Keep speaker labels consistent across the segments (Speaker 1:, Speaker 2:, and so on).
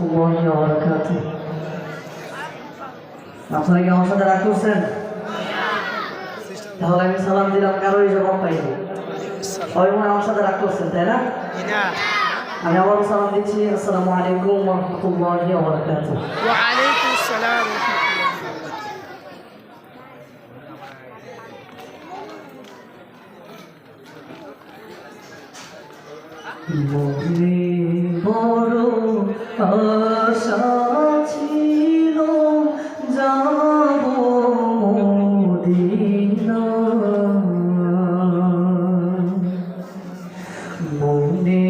Speaker 1: রহমতুল্লাহি ওয়া বারাকাতুহু। আপনারা কি আমার সাথে রাগ করছেন? তাহলে আমি সালাম দিলাম, কারোই জবাব পাইনি। সবাই মনে আমার সাথে রাগ করছেন, তাই না? আমি আবারও সালাম দিচ্ছি। আসসালামু আলাইকুম ওয়া রাহমাতুল্লাহি ওয়া বারাকাতুহু।
Speaker 2: ওয়া আলাইকুম আসসালাম।
Speaker 1: মনে বড় আশা ছিল যাব মদিনা, মনে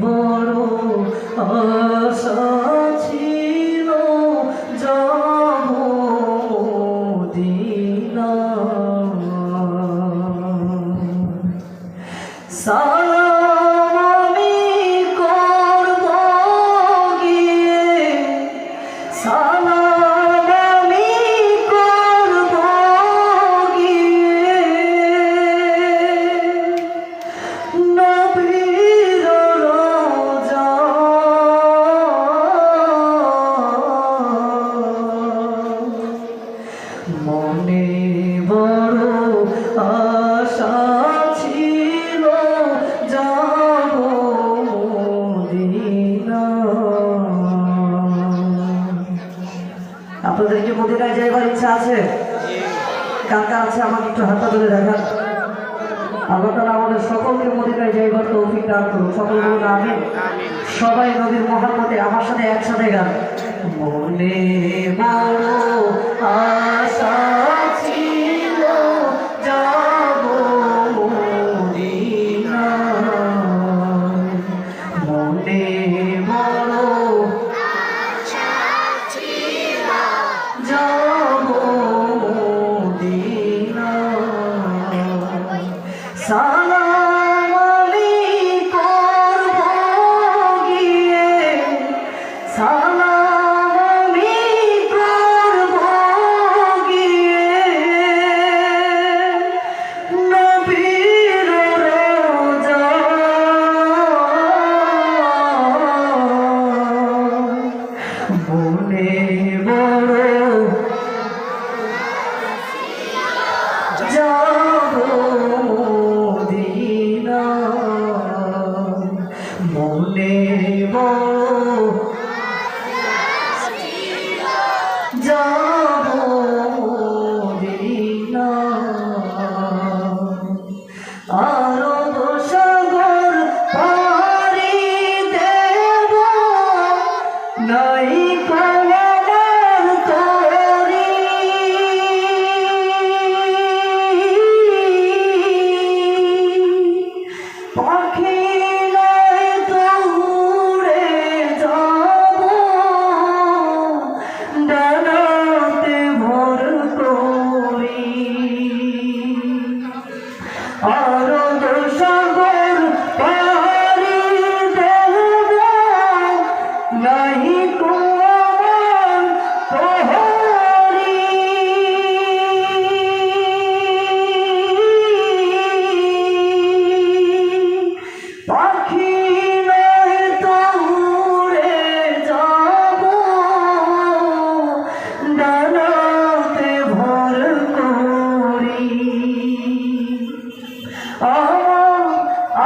Speaker 1: বড় আশা ছিল যাব মদিনা। সালাম আমি করব গিয়ে, সালাম আমি করব গিয়ে নবীর রওজা, মনে বড় আশা ছিল যাব মদিনা। আপনাদের কি মদিনায় যাইবার ইচ্ছা আছে? কার কার আছে আমাকে একটু হাতটা ধরে দেখান। আল্লাহ তাআলা আমাদের সকলকে মদিনায় যাইবার তৌফিক দান করুন। সকল বলুন আমিন। সবাই নবীর মহব্বতে আমার সাথে একসাথে গান। মনে বড় আশা ছিল যাব মদিনা, মনে বড় আশা ছিল যাব মদিনা। সালাম আমি করব গিয়ে, সালাম আমি করব গিয়ে নবীর রওজা, মনে বড় যাব মদিনা, মনে বড় যাব মদিনা। আরব সাগর পাড়ি দেব, নাই কলমার তরি, পাখি নয় তো উড়ে যাব ডানাতে ভর করি। আরব সাগর পাড়ি দেব, নাই কলমার তরি, পাখি নয় তো উড়ে যাব ডানাতে ভর করি।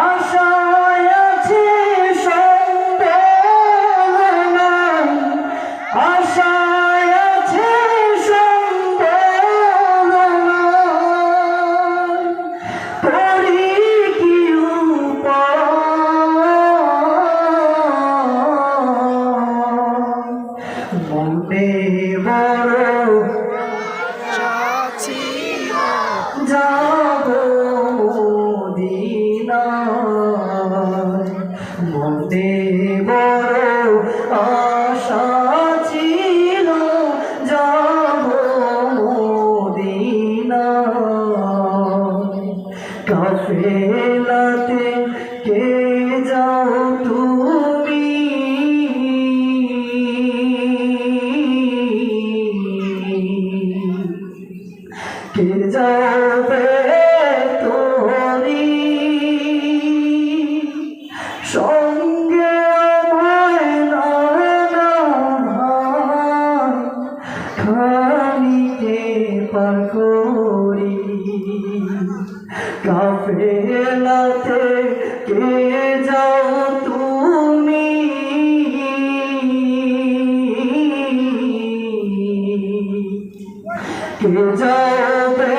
Speaker 1: আশায় আছে সন্দেহ নাই, আশায় আছে সন্দেহ নাই, করি কি উপায়, মনে বড় যাব মদিনা, মনে বড় আশা ছিল যাব মদিনা। কাফেলাতে কে যাও তুমি, কে যাবে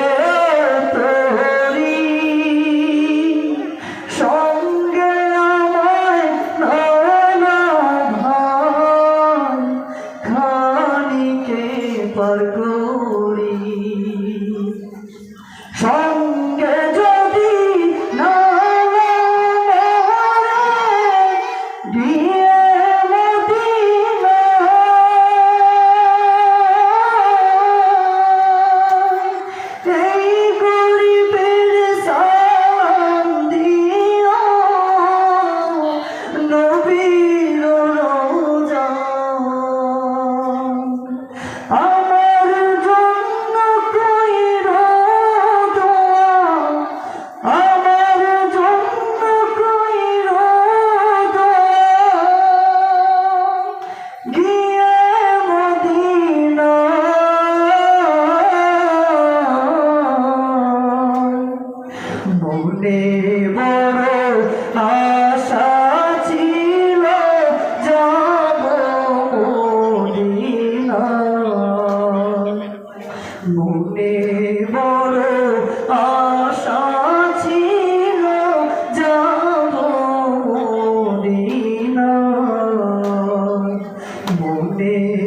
Speaker 1: তোরি সঙ্গে আমায় নানা ভাই খানিকে পার করি সঙ্গে যদি না দিয়ে মদিনা এই গরিবের সালাম দিও নবীর রোজা আমার জন্য কইরো দোয়া আমার জন্য কইরো দোয়া গিয়ে মদিনা মনে বড় আশা ছিল যাব মদিনা মনে বড় আশা ছিল যাব মদিনা মনে